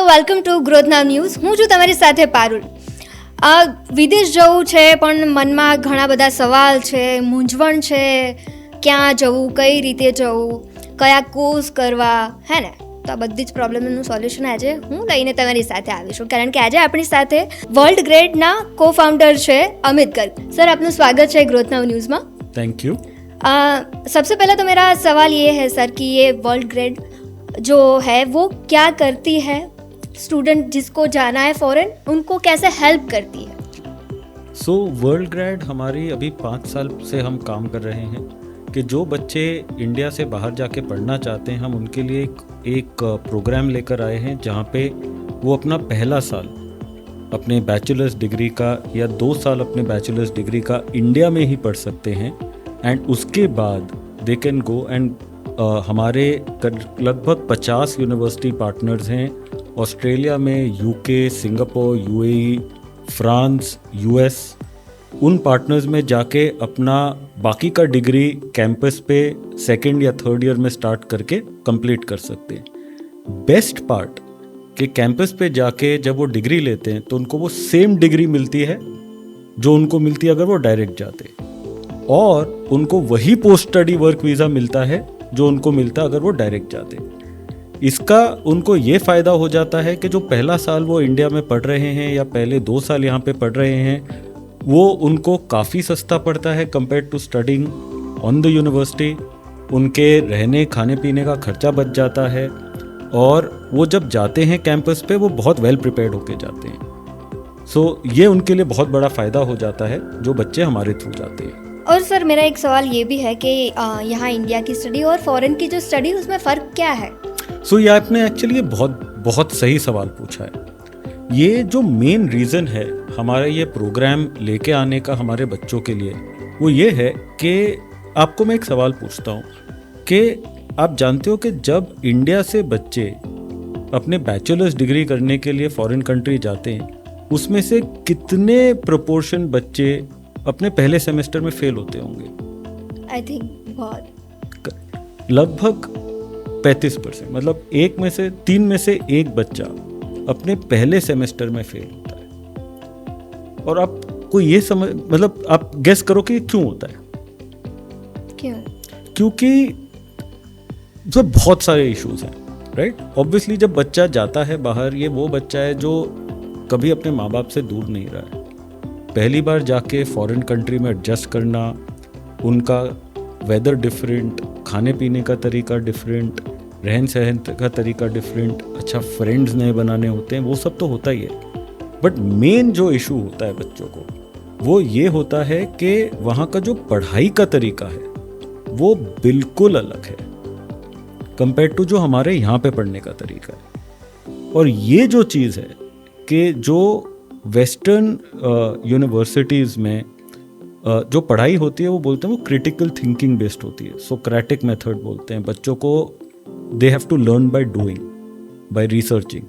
Welcome to growth now news. હું છું તમારી સાથે પારુલ. વિદેશ જવું છે પણ મનમાં ઘણા બધા સવાલ છે, મૂંઝવણ છે, ક્યાં જવું, કઈ રીતે જવું, કયા કોર્સ કરવા, હે ને? તો આ બધી જ પ્રોબ્લેમનું સોલ્યુશન આજે હું લઈને તમારી સાથે આવીશું, કારણ કે આજે આપણી સાથે વર્લ્ડ ગ્રેડના કો ફાઉન્ડર છે અમિત ગર્ગ. સર, આપનું સ્વાગત છે ગ્રોથ નાવ ન્યૂઝમાં. Thank you. सबसे पहला तो मेरा सवाल ये है सर कि ये वर्ल्ड ग्रेड जो है वो क्या करती है, स्टूडेंट जिसको जाना है फॉरेन उनको कैसे हेल्प करती है? सो वर्ल्ड ग्रेड हमारी अभी 5 साल से हम काम कर रहे हैं कि जो बच्चे इंडिया से बाहर जाके पढ़ना चाहते हैं, हम उनके लिए एक प्रोग्राम लेकर आए हैं जहाँ पे वो अपना पहला साल अपने बैचलर्स डिग्री का या 2 साल अपने बैचलर्स डिग्री का इंडिया में ही पढ़ सकते हैं एंड उसके बाद दे कैन गो एंड हमारे लगभग 50 यूनिवर्सिटी पार्टनर्स हैं ऑस्ट्रेलिया में, UK, Singapore, UAE, France, US. उन पार्टनर्स में जाके अपना बाकी का डिग्री कैंपस पे 2nd या 3rd ईयर में स्टार्ट करके कंप्लीट कर सकते हैं. बेस्ट पार्ट कि कैंपस पे जाके जब वो डिग्री लेते हैं तो उनको वो सेम डिग्री मिलती है जो उनको मिलती है अगर वो डायरेक्ट जाते, और उनको वही पोस्ट स्टडी वर्क वीज़ा मिलता है जो उनको मिलता अगर वो डायरेक्ट जाते. इसका उनको ये फ़ायदा हो जाता है कि जो पहला साल वो इंडिया में पढ़ रहे हैं या पहले 2 साल यहाँ पे पढ़ रहे हैं, वो उनको काफ़ी सस्ता पड़ता है compare to studying on the university. उनके रहने खाने पीने का खर्चा बच जाता है और वो जब जाते हैं कैंपस पे वो बहुत वेल प्रिपेयर्ड होके जाते हैं. सो ये उनके लिए बहुत बड़ा फ़ायदा हो जाता है जो बच्चे हमारे थ्रू जाते हैं. और सर, मेरा एक सवाल ये भी है कि यहाँ इंडिया की स्टडी और फॉरेन की जो स्टडी उसमें फ़र्क क्या है? सो ये आपने एक्चुअली बहुत सही सवाल पूछा है. ये जो मेन रीज़न है हमारा ये प्रोग्राम लेके आने का हमारे बच्चों के लिए, वो ये है कि आपको मैं एक सवाल पूछता हूँ कि आप जानते हो कि जब इंडिया से बच्चे अपने बैचलर्स डिग्री करने के लिए फॉरेन कंट्री जाते हैं, उसमें से कितने प्रोपोर्शन बच्चे अपने पहले सेमेस्टर में फेल होते होंगे? आई थिंक बहुत, लगभग 35%. मतलब 3 में से 1 बच्चा अपने पहले सेमेस्टर में फेल होता है. और आपको ये समझ, मतलब आप गेस करो कि क्यों होता है? क्यों? क्योंकि जो बहुत सारे इश्यूज हैं, राइट. ऑब्वियसली जब बच्चा जाता है बाहर, ये वो बच्चा है जो कभी अपने माँ बाप से दूर नहीं रहा है. पहली बार जाके फॉरेन कंट्री में एडजस्ट करना, उनका वेदर डिफरेंट, खाने पीने का तरीका डिफरेंट, रहन सहन का तरीका डिफरेंट, अच्छा फ्रेंड्स नए बनाने होते हैं, वो सब तो होता ही है. बट मेन जो इशू होता है बच्चों को, वो ये होता है कि वहाँ का जो पढ़ाई का तरीका है वो बिल्कुल अलग है कंपेयर टू जो हमारे यहाँ पे पढ़ने का तरीका है. और ये जो चीज़ है कि जो वेस्टर्न यूनिवर्सिटीज़ में जो पढ़ाई होती है वो बोलते हैं वो क्रिटिकल थिंकिंग बेस्ड होती है. सोक्रेटिक मेथड बोलते हैं. बच्चों को they have to learn by doing, by researching.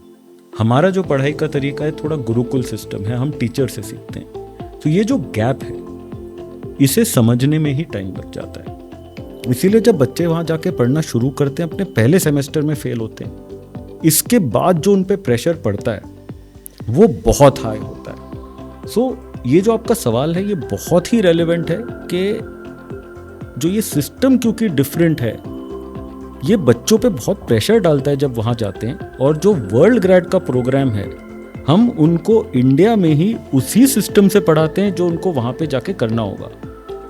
हमारा जो पढ़ाई का तरीका है थोड़ा गुरुकुल सिस्टम है, हम टीचर से सीखते हैं. तो ये जो गैप है इसे समझने में ही टाइम लग जाता है. इसीलिए जब बच्चे वहाँ जाके पढ़ना शुरू करते हैं, अपने पहले सेमेस्टर में फेल होते हैं, इसके बाद जो उन पे प्रेशर पड़ता है वो बहुत हाई होता है. सो ये जो आपका सवाल है ये बहुत ही रेलेवेंट है कि जो ये सिस्टम क्योंकि डिफरेंट है, ये बच्चों पे बहुत प्रेशर डालता है जब वहाँ जाते हैं. और जो वर्ल्ड ग्रेड का प्रोग्राम है, हम उनको इंडिया में ही उसी सिस्टम से पढ़ाते हैं जो उनको वहाँ पे जाके करना होगा.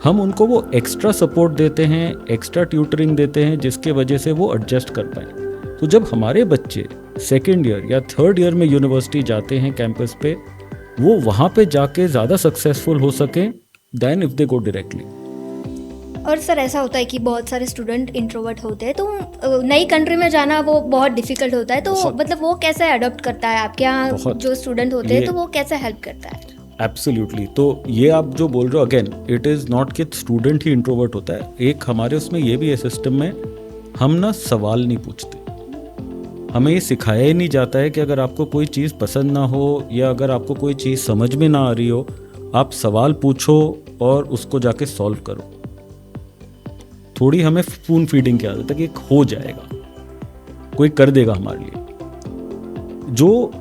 हम उनको वो एक्स्ट्रा सपोर्ट देते हैं, एक्स्ट्रा ट्यूटरिंग देते हैं, जिसके वजह से वो एडजस्ट कर पाएँ. तो जब हमारे बच्चे 2nd ईयर या 3rd ईयर में यूनिवर्सिटी जाते हैं कैंपस पे, वो वहाँ पे जाके ज़्यादा सक्सेसफुल हो सकें than if they go directly. और सर, ऐसा होता है कि बहुत सारे स्टूडेंट इंट्रोवर्ट होते हैं, तो नई कंट्री में जाना वो बहुत डिफिकल्ट होता है. तो मतलब वो कैसे अडॉप्ट करता है आपके यहाँ जो स्टूडेंट होते हैं, तो वो कैसे हेल्प करता है? एब्सोल्युटली. तो ये आप जो बोल रहे हो, अगेन इट इज़ नॉट कि स्टूडेंट ही इंट्रोवर्ट होता है. एक हमारे उसमें ये भी है सिस्टम में, हम ना सवाल नहीं पूछते. हमें ये सिखाया ही नहीं जाता है कि अगर आपको कोई चीज़ पसंद ना हो या अगर आपको कोई चीज़ समझ में ना आ रही हो, आप सवाल पूछो और उसको जाके सॉल्व करो. थोड़ी हमें स्पून फीडिंग की आदत है कि हो जाएगा, कोई कर देगा हमारे लिए. जो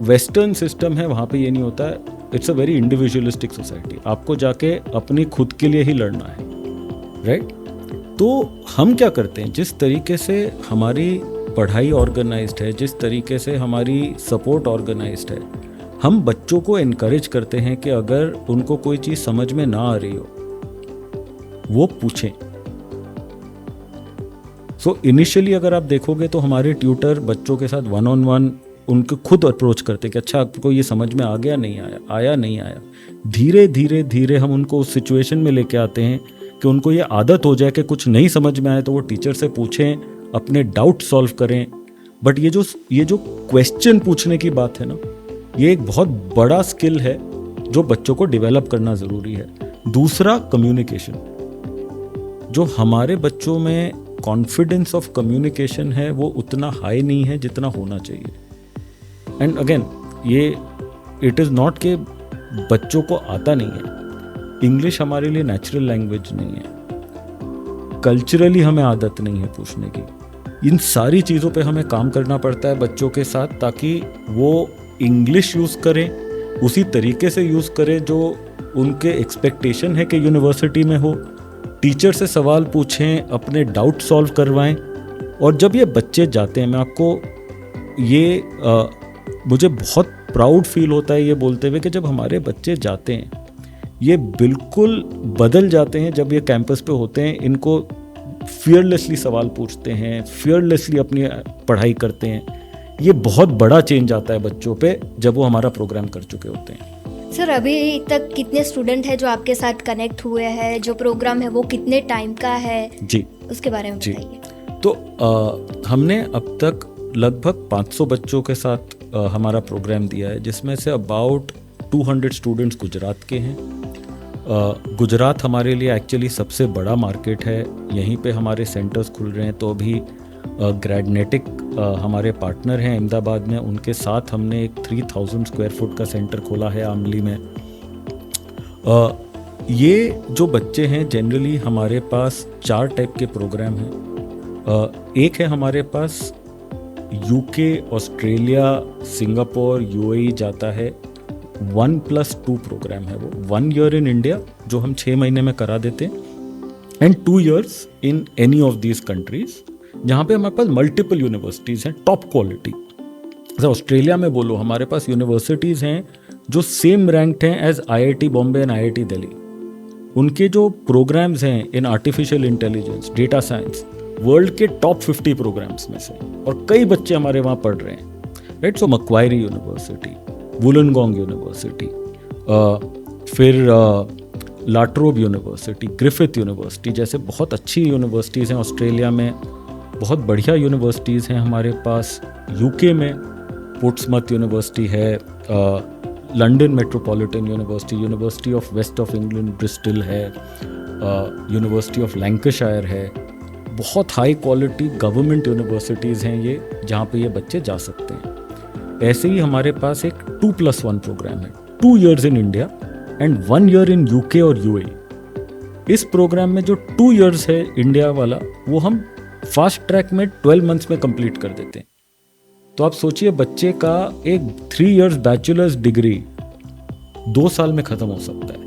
वेस्टर्न सिस्टम है वहाँ पे ये नहीं होता है. It's a very individualistic society. आपको जाके अपनी खुद के लिए ही लड़ना है, राइट? तो हम क्या करते हैं, जिस तरीके से हमारी पढ़ाई ऑर्गेनाइज्ड है, जिस तरीके से हमारी सपोर्ट ऑर्गेनाइज्ड है, हम बच्चों को इनकरेज करते हैं कि अगर उनको कोई चीज़ समझ में ना आ रही हो वो पूछें. सो इनिशियली अगर आप देखोगे तो हमारे ट्यूटर बच्चों के साथ 1-on-1 उनको खुद अप्रोच करते कि अच्छा आपको ये समझ में आ गया, नहीं आया, आया नहीं आया. धीरे धीरे धीरे हम उनको उस सिचुएशन में लेके आते हैं कि उनको ये आदत हो जाए कि कुछ नहीं समझ में आए तो वो टीचर से पूछें, अपने डाउट सॉल्व करें. बट ये जो क्वेश्चन पूछने की बात है ना, ये एक बहुत बड़ा स्किल है जो बच्चों को डेवलप करना ज़रूरी है. दूसरा, कम्युनिकेशन. जो हमारे बच्चों में कॉन्फिडेंस ऑफ कम्युनिकेशन है वो उतना हाई नहीं है जितना होना चाहिए. एंड अगेन ये इट इज़ नॉट कि बच्चों को आता नहीं है. इंग्लिश हमारे लिए नेचुरल लैंग्वेज नहीं है. कल्चरली हमें आदत नहीं है पूछने की. इन सारी चीज़ों पे हमें काम करना पड़ता है बच्चों के साथ, ताकि वो इंग्लिश यूज़ करें, उसी तरीके से यूज़ करें जो उनके एक्सपेक्टेशन है कि यूनिवर्सिटी में हो. टीचर से सवाल पूछें, अपने डाउट सॉल्व करवाएं. और जब ये बच्चे जाते हैं, मैं आपको मुझे बहुत प्राउड फील होता है ये बोलते हुए कि जब हमारे बच्चे जाते हैं ये बिल्कुल बदल जाते हैं. जब ये कैंपस पे होते हैं, इनको फियरलेसली सवाल पूछते हैं, फियरलेसली अपनी पढ़ाई करते हैं. ये बहुत बड़ा चेंज आता है बच्चों पे जब वो हमारा प्रोग्राम कर चुके होते हैं. सर, अभी तक कितने स्टूडेंट हैं जो आपके साथ कनेक्ट हुए हैं? जो प्रोग्राम है वो कितने टाइम का है? जी, उसके बारे में जी. बताइए. तो हमने अब तक लगभग 500 बच्चों के साथ हमारा प्रोग्राम दिया है, जिसमें से अबाउट 200 स्टूडेंट्स गुजरात के हैं. गुजरात हमारे लिए एक्चुअली सबसे बड़ा मार्केट है. यहीं पे हमारे सेंटर्स खुल रहे हैं. तो अभी ग्रेडनेटिक हमारे पार्टनर हैं अहमदाबाद में, उनके साथ हमने एक 3000 स्क्वायर फुट का सेंटर खोला है आमली में. ये जो बच्चे हैं, जनरली हमारे पास 4 टाइप के प्रोग्राम हैं. एक है हमारे पास यूके, ऑस्ट्रेलिया, सिंगापुर, यूएई जाता है. 1+2 प्रोग्राम है वो. 1 ईयर इन इंडिया जो हम 6 महीने में करा देते हैं, and 2 years in any of these countries जहाँ पे हमारे पास मल्टीपल यूनिवर्सिटीज़ हैं टॉप क्वालिटी. जैसे ऑस्ट्रेलिया में बोलो, हमारे पास यूनिवर्सिटीज़ हैं जो सेम रैंक्ड हैं as IIT Bombay and IIT Delhi. उनके जो प्रोग्राम्स हैं in artificial intelligence, data science, world के टॉप 50 प्रोग्राम्स में से, और कई बच्चे हमारे वहाँ पढ़ रहे हैं, राइट. सो मक्वायरी यूनिवर्सिटी, वुलनगोंग यूनिवर्सिटी, फिर लाट्रोब यूनिवर्सिटी, ग्रिफिथ यूनिवर्सिटी जैसे बहुत अच्छी यूनिवर्सिटीज़ हैं ऑस्ट्रेलिया में. बहुत बढ़िया यूनिवर्सिटीज़ हैं हमारे पास. यूके में पोर्ट्समथ यूनिवर्सिटी है, London metropolitan university, university of west of England Bristol है, यूनिवर्सिटी ऑफ लैंकाशायर है. बहुत हाई क्वालिटी गवर्नमेंट यूनिवर्सिटीज़ हैं ये, जहाँ पे ये बच्चे जा सकते हैं. ऐसे ही हमारे पास एक 2+1 प्रोग्राम है, 2 years in India and 1 year in UK और यूएई. इस प्रोग्राम में जो 2 ईयर्स है इंडिया वाला, वो हम फास्ट ट्रैक में 12 मंथ्स में कंप्लीट कर देते हैं. तो आप सोचिए, बच्चे का एक 3 इयर्स बैचलर्स डिग्री 2 साल में ख़त्म हो सकता है.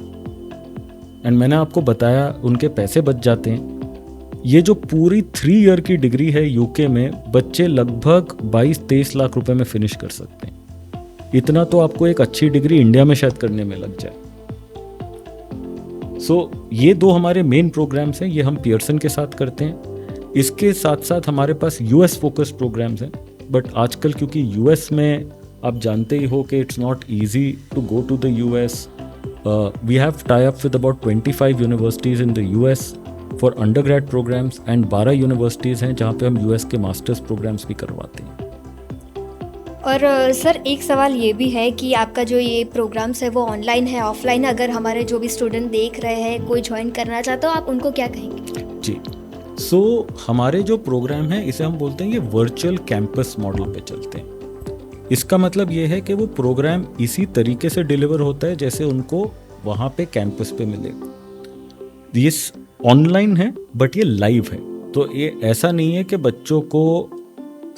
एंड मैंने आपको बताया उनके पैसे बच जाते हैं. ये जो पूरी 3 ईयर की डिग्री है यूके में, बच्चे लगभग 22-23 लाख रुपए में फिनिश कर सकते हैं. इतना तो आपको एक अच्छी डिग्री इंडिया में शायद करने में लग जाए. सो ये 2 हमारे मेन प्रोग्राम्स हैं, ये हम पियर्सन के साथ करते हैं. इसके साथ साथ हमारे पास US फोकस्ड प्रोग्राम्स हैं. बट आजकल क्योंकि US में आप जानते ही हो कि it's not easy to go to the US, we have tie up with about 25 universities in the US for undergrad programmes and 12 universities हैं जहाँ पे हम US के मास्टर्स प्रोग्राम्स भी करवाते हैं. और सर, एक सवाल ये भी है कि आपका जो ये प्रोग्राम्स है वो ऑनलाइन है, ऑफलाइन? अगर हमारे जो भी स्टूडेंट देख रहे हैं, कोई ज्वाइन करना चाहता हो, आप उनको क्या कहेंगे? जी, सो हमारे जो प्रोग्राम है इसे हम बोलते हैं ये वर्चुअल कैंपस मॉडल पे चलते हैं. इसका मतलब ये है कि वो प्रोग्राम इसी तरीके से डिलीवर होता है जैसे उनको वहाँ पे कैंपस पे मिलेगा. ये ऑनलाइन है बट ये लाइव है. तो ये ऐसा नहीं है कि बच्चों को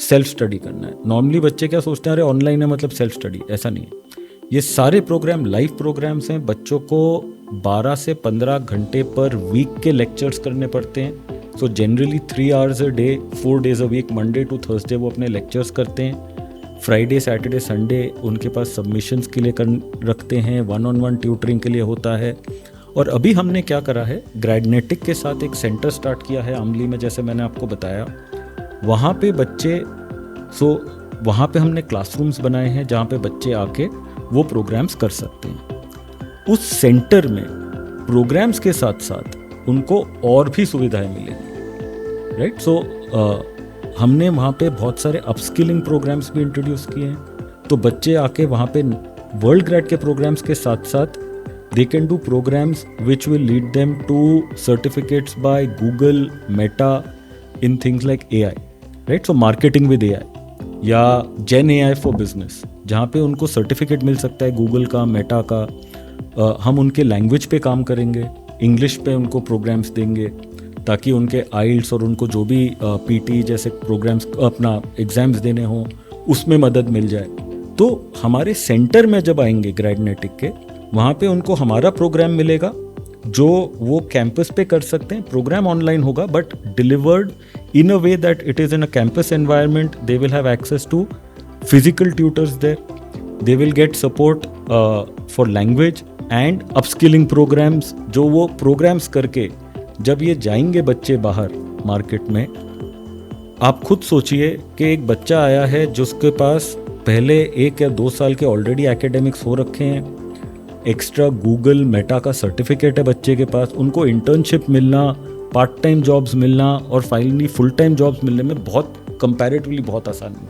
सेल्फ स्टडी करना है। नॉर्मली बच्चे क्या सोचते हैं, अरे ऑनलाइन है मतलब सेल्फ स्टडी, ऐसा नहीं है। ये सारे प्रोग्राम लाइव प्रोग्राम्स हैं, बच्चों को 12 से 15 घंटे पर वीक के लेक्चर्स करने पड़ते हैं। So generally 3 hours a day 4 days a week, Monday to Thursday वो अपने लेक्चर्स करते हैं। फ्राइडे सैटरडे संडे उनके पास सबमिशंस के लिए रखते हैं, 1-on-1 ट्यूटरिंग के लिए होता है। और अभी हमने क्या करा है, ग्रेडनेटिक के साथ एक सेंटर स्टार्ट किया है आमली में, जैसे मैंने आपको बताया। वहाँ पे बच्चे वहाँ पे हमने क्लासरूम्स बनाए हैं जहाँ पे बच्चे आके वो प्रोग्राम्स कर सकते हैं। उस सेंटर में प्रोग्राम्स के साथ साथ उनको और भी सुविधाएं मिलेंगी, राइट। सो हमने वहाँ पे बहुत सारे अपस्किलिंग प्रोग्राम्स भी इंट्रोड्यूस किए हैं। तो बच्चे आके वहाँ पे वर्ल्ड ग्रेड के प्रोग्राम्स के साथ साथ they can do programs which will lead them to certificates by Google, Meta in things like AI, right? So marketing with AI या Gen AI for business, जहाँ पे उनको सर्टिफिकेट मिल सकता है गूगल का, मेटा का। हम उनके लैंग्वेज पे काम करेंगे, इंग्लिश पे उनको प्रोग्राम्स देंगे ताकि उनके आइल्स और उनको जो भी पीटी जैसे प्रोग्राम्स अपना एग्जाम्स देने हों उसमें मदद मिल जाए। तो हमारे सेंटर में जब आएंगे ग्रेडनेटिक के, वहाँ पे उनको हमारा प्रोग्राम मिलेगा जो वो कैंपस पे कर सकते हैं। प्रोग्राम ऑनलाइन होगा but delivered in a way that it is in a campus environment. They will have access to physical tutors there, they will get support for language and upskilling programmes, जो वो programmes करके जब ये जाएंगे बच्चे बाहर market में। आप खुद सोचिए कि एक बच्चा आया है जिसके पास पहले 1 या 2 साल के ऑलरेडी एकेडमिक्स हो रखे हैं, एक्स्ट्रा गूगल मेटा का सर्टिफिकेट है बच्चे के पास, उनको इंटर्नशिप मिलना, पार्ट टाइम जॉब्स मिलना और फाइनली फुल टाइम जॉब्स मिलने में बहुत कंपैरेटिवली बहुत आसान है।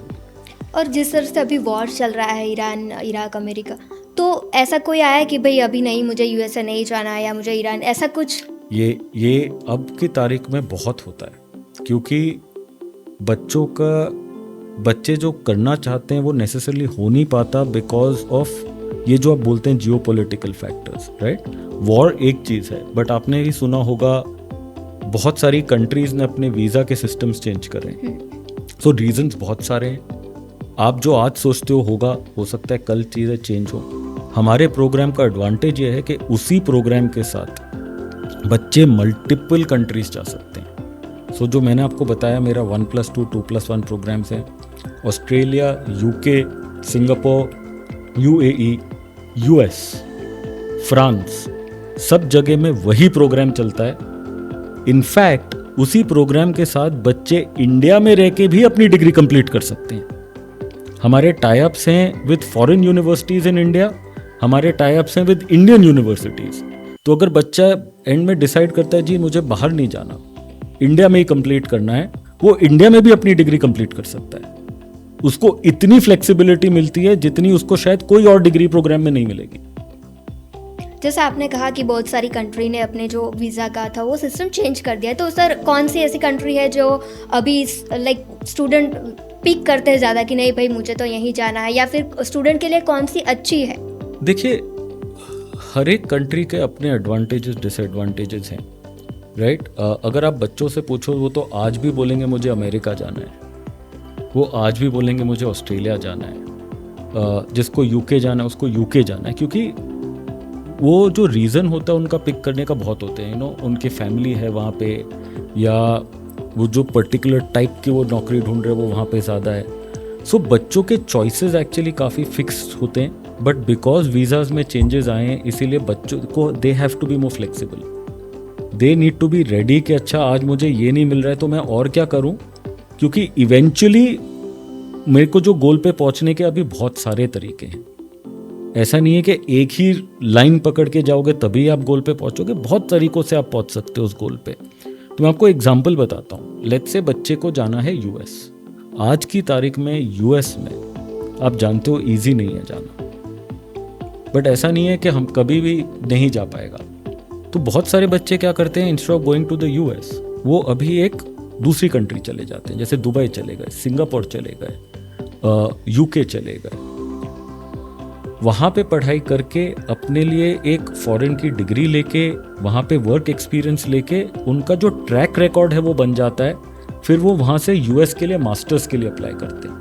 और जिस तरह से अभी वॉर चल रहा है ईरान, इराक, अमेरिका, तो ऐसा कोई आया है कि भाई अभी नहीं, मुझे यूएसए नहीं जाना है या मुझे ईरान, ऐसा कुछ? ये अब की तारीख में बहुत होता है, क्योंकि बच्चे जो करना चाहते हैं वो नेसेसरली हो नहीं पाता बिकॉज ऑफ ये जो आप बोलते हैं जियोपॉलिटिकल फैक्टर्स, राइट। वॉर एक चीज़ है, बट आपने भी सुना होगा बहुत सारी कंट्रीज ने अपने वीज़ा के सिस्टम्स चेंज करे। सो रीजंस बहुत सारे हैं। आप जो आज सोचते हो सकता है कल चीज़ें चेंज हो। हमारे प्रोग्राम का एडवांटेज ये है कि उसी प्रोग्राम के साथ बच्चे मल्टीपल कंट्रीज जा सकते हैं। सो जो मैंने आपको बताया, मेरा 1+2, 2+1 प्रोग्राम्स हैं। Australia, UK, Singapore, UAE, US, France, सब जगह में वही प्रोग्राम चलता है। इनफैक्ट उसी प्रोग्राम के साथ बच्चे इंडिया में रह के भी अपनी डिग्री कंप्लीट कर सकते हैं। हमारे टाई अप्स हैं with foreign universities in India, हमारे टाई अप्स हैं विद इंडियन यूनिवर्सिटीज़। तो अगर बच्चा एंड में डिसाइड करता है जी मुझे बाहर नहीं जाना, इंडिया में ही कंप्लीट करना है, वो इंडिया में भी अपनी डिग्री कंप्लीट कर सकता है। उसको इतनी फ्लेक्सिबिलिटी मिलती है जितनी उसको शायद कोई और डिग्री प्रोग्राम में नहीं मिलेगी। जैसा आपने कहा कि बहुत सारी कंट्री ने अपने जो वीज़ा का था वो सिस्टम चेंज कर दिया है, तो सर कौन सी ऐसी कंट्री है जो अभी लाइक स्टूडेंट पिक करते हैं ज़्यादा कि नहीं भाई मुझे तो यहीं जाना है, या फिर स्टूडेंट के लिए कौन सी अच्छी है? देखिए, हर एक कंट्री के अपने एडवांटेजेस डिसएडवांटेजेस हैं, राइट। अगर आप बच्चों से पूछो वो तो आज भी बोलेंगे मुझे अमेरिका जाना है, वो आज भी बोलेंगे मुझे ऑस्ट्रेलिया जाना है, जिसको यूके जाना है उसको यूके जाना है, क्योंकि वो जो रीज़न होता है उनका पिक करने का बहुत होते हैं। उनकी फैमिली है वहाँ पे, या वो जो पर्टिकुलर टाइप की वो नौकरी ढूंढ रहे हैं वो वहाँ पे ज़्यादा है। सो बच्चों के चॉइसेस एक्चुअली काफ़ी फिक्स होते हैं, बट बिकॉज वीज़ाज़ में चेंजेस आए हैं इसीलिए बच्चों को they have to be more flexible. They need to be ready कि अच्छा आज मुझे ये नहीं मिल रहा है तो मैं और क्या करूँ, क्योंकि इवेंचुअली मेरे को जो गोल पे पहुंचने के अभी बहुत सारे तरीके हैं। ऐसा नहीं है कि एक ही लाइन पकड़ के जाओगे तभी आप गोल पे पहुंचोगे, बहुत तरीकों से आप पहुंच सकते हो उस गोल पे। तो मैं आपको एग्जांपल बताता हूँ। लेट्स से बच्चे को जाना है यूएस। आज की तारीख में यूएस में आप जानते हो ईजी नहीं है जाना, बट ऐसा नहीं है कि हम कभी भी नहीं जा पाएगा। तो बहुत सारे बच्चे क्या करते हैं, instead of going to the US वो अभी एक दूसरी कंट्री चले जाते हैं, जैसे दुबई चले गए, सिंगापुर चले गए, यूके चले गए। वहाँ पे पढ़ाई करके अपने लिए एक फॉरेन की डिग्री लेके वहाँ पे वर्क एक्सपीरियंस लेके उनका जो ट्रैक रिकॉर्ड है वो बन जाता है। फिर वो वहाँ से यूएस के लिए मास्टर्स के लिए अप्लाई करते हैं।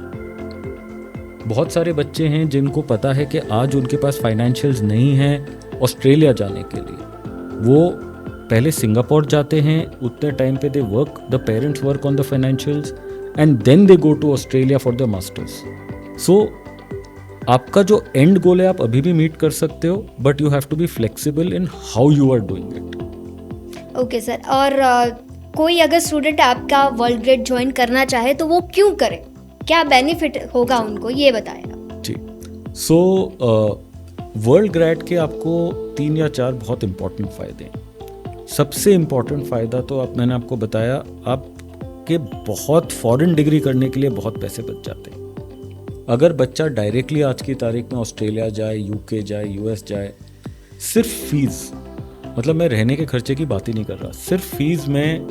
बहुत सारे बच्चे हैं जिनको पता है कि आज उनके पास फाइनेंशियल्स नहीं हैं ऑस्ट्रेलिया जाने के लिए, वो पहले सिंगापुर जाते हैं, उतने टाइम पे they work, the parents work on the financials and then they go to Australia for the masters. So आपका जो एंड गोल है आप अभी भी मीट कर सकते हो, but you have to be flexible in how you are doing it. Okay sir, और कोई अगर स्टूडेंट आपका वर्ल्ड ग्रेड ज्वाइन करना चाहे तो वो क्यों करे, क्या बेनिफिट होगा उनको, ये बताएं आप। जी, सो वर्ल्ड ग्रेड के आपको 3 या 4 बहुत इंपॉर्टेंट फ़ायदे हैं। सबसे इम्पॉर्टेंट फ़ायदा तो मैंने आपको बताया, आपके बहुत फॉरेन डिग्री करने के लिए बहुत पैसे बच जाते हैं। अगर बच्चा डायरेक्टली आज की तारीख में ऑस्ट्रेलिया जाए, यूके जाए, यूएस जाए, सिर्फ फीस, मतलब मैं रहने के खर्चे की बात ही नहीं कर रहा, सिर्फ फीस में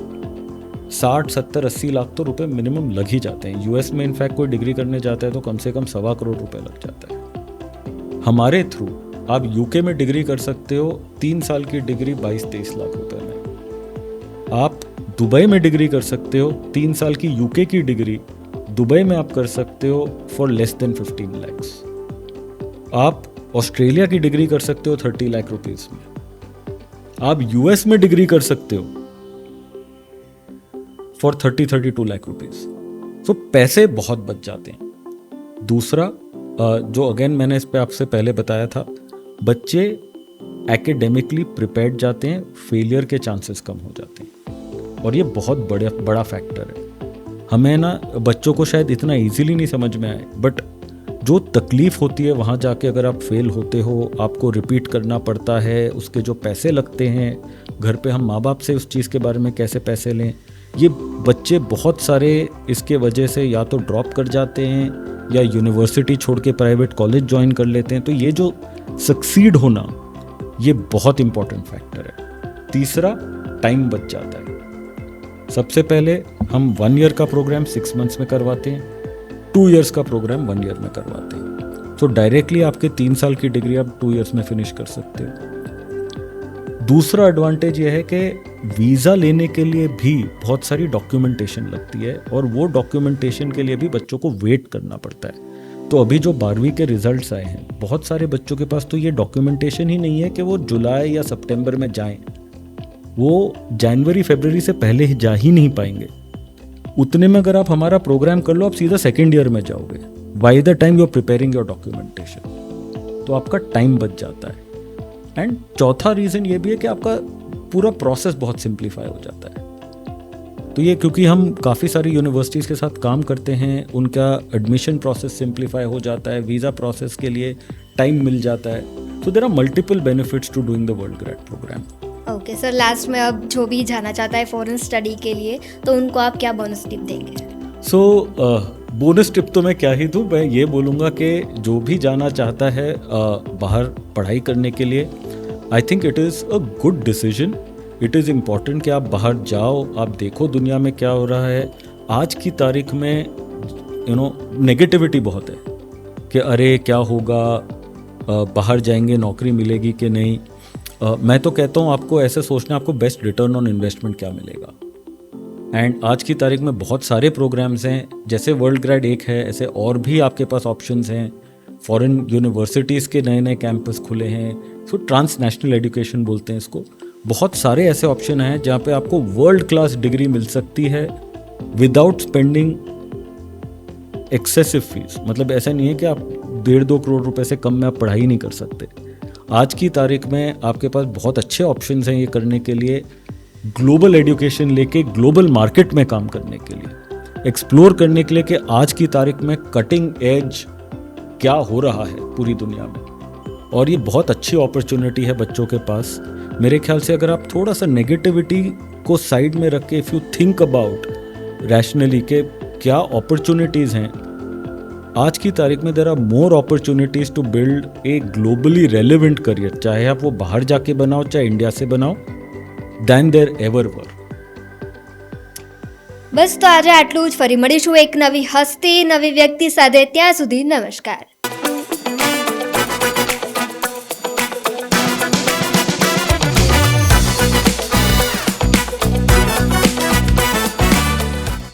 60, 70, 80 लाख तो रुपए मिनिमम लग ही जाते हैं। यूएस में इनफैक्ट कोई डिग्री करने जाता है तो कम से कम 1.25 करोड़ रुपए लग जाता है। हमारे थ्रू आप यूके में डिग्री कर सकते हो, 3 साल की डिग्री 22-23 लाख रुपए में। आप दुबई में डिग्री कर सकते हो, 3 साल की यूके की डिग्री दुबई में आप कर सकते हो फॉर लेस देन 15 लैक्स। आप ऑस्ट्रेलिया की डिग्री कर सकते हो 30 लाख रुपीस में। आप यूएस में डिग्री कर सकते हो फॉर 30-32 लाख रुपीस। तो पैसे बहुत बच जाते हैं। दूसरा, जो अगेन मैंने इस पे आपसे पहले बताया था, बच्चे एकेडमिकली प्रिपेयर्ड जाते हैं, फेलियर के चांसेस कम हो जाते हैं, और ये बहुत बड़ा फैक्टर है। हमें ना बच्चों को शायद इतना इजीली नहीं समझ में आए, बट जो तकलीफ होती है वहाँ जाके अगर आप फेल होते हो, आपको रिपीट करना पड़ता है, उसके जो पैसे लगते हैं, घर पे हम माँ बाप से उस चीज़ के बारे में कैसे पैसे लें, ये बच्चे बहुत सारे इसके वजह से या तो ड्रॉप कर जाते हैं या यूनिवर्सिटी छोड़ के प्राइवेट कॉलेज ज्वाइन कर लेते हैं। तो ये जो सक्सीड होना, ये बहुत इंपॉर्टेंट फैक्टर है। तीसरा, टाइम बच जाता है। सबसे पहले हम 1 ईयर का प्रोग्राम 6 मंथ्स में करवाते हैं, 2 इयर्स का प्रोग्राम 1 ईयर में करवाते हैं। तो डायरेक्टली आपके 3 साल की डिग्री आप 2 इयर्स में फिनिश कर सकते हो। दूसरा एडवांटेज ये है कि वीज़ा लेने के लिए भी बहुत सारी डॉक्यूमेंटेशन लगती है, और वो डॉक्यूमेंटेशन के लिए भी बच्चों को वेट करना पड़ता है। तो अभी जो 12वीं के रिजल्ट्स आए हैं, बहुत सारे बच्चों के पास तो ये डॉक्यूमेंटेशन ही नहीं है कि वो जुलाई या सितंबर में जाएं, वो जनवरी फरवरी से पहले ही जा ही नहीं पाएंगे। उतने में अगर आप हमारा प्रोग्राम कर लो, आप सीधा 2nd ईयर में जाओगे, by the time you are preparing your documentation. तो आपका टाइम बच जाता है। एंड चौथा रीज़न ये भी है कि आपका पूरा प्रोसेस बहुत सिंप्लीफाई हो जाता है। तो ये क्योंकि हम काफ़ी सारी यूनिवर्सिटीज़ के साथ काम करते हैं, उनका एडमिशन प्रोसेस सिंप्लीफाई हो जाता है, वीज़ा प्रोसेस के लिए टाइम मिल जाता है। So there are multiple benefits to doing the world grade programme. Okay sir, last में अब जो भी जाना चाहता है फॉरेन स्टडी के लिए, तो उनको आप क्या बोनस टिप देंगे? सो बोनस टिप तो मैं क्या ही दूँ, मैं ये बोलूँगा कि जो भी जाना चाहता है बाहर पढ़ाई करने के लिए, I think it is a good decision. It is important कि आप बाहर जाओ, आप देखो दुनिया में क्या हो रहा है। आज की तारीख में नेगेटिविटी बहुत है कि अरे क्या होगा, बाहर जाएंगे नौकरी मिलेगी कि नहीं। मैं तो कहता हूँ आपको ऐसे सोचना, आपको बेस्ट रिटर्न ऑन इन्वेस्टमेंट क्या मिलेगा। एंड आज की तारीख में बहुत सारे प्रोग्राम्स हैं, जैसे वर्ल्ड ग्रेड एक है, ऐसे और भी आपके पास ऑप्शंस हैं। फॉरेन यूनिवर्सिटीज़ के नए नए कैंपस खुले हैं, सो ट्रांसनेशनल एजुकेशन बोलते हैं इसको। बहुत सारे ऐसे ऑप्शन हैं जहाँ पे आपको वर्ल्ड क्लास डिग्री मिल सकती है विदाउट स्पेंडिंग एक्सेसिव फीस। मतलब ऐसा नहीं है कि आप 1.5-2 करोड़ रुपए से कम में आप पढ़ाई नहीं कर सकते। आज की तारीख में आपके पास बहुत अच्छे ऑप्शंस हैं ये करने के लिए, ग्लोबल एजुकेशन लेके ग्लोबल मार्केट में काम करने के लिए, एक्सप्लोर करने के लिए कि आज की तारीख में कटिंग एज क्या हो रहा है पूरी दुनिया में। और ये बहुत अच्छी अपॉर्चुनिटी है बच्चों के पास। मेरे ख्याल से अगर आप थोड़ा सा नेगेटिविटी को साइड में रख के if you think about rationally के क्या अपॉर्चुनिटीज़ हैं, आज की तारीख में there are more opportunities to build a globally relevant career, चाहे आप वो बाहर जाके बनाओ चाहे इंडिया से बनाओ, देन देयर एवर वर। बस तो आज आटલું જ। ફરી મળીશું એક નવી હસ્તી, નવી વ્યક્તિ સાથે। ત્યાં સુધી નમસ્કાર।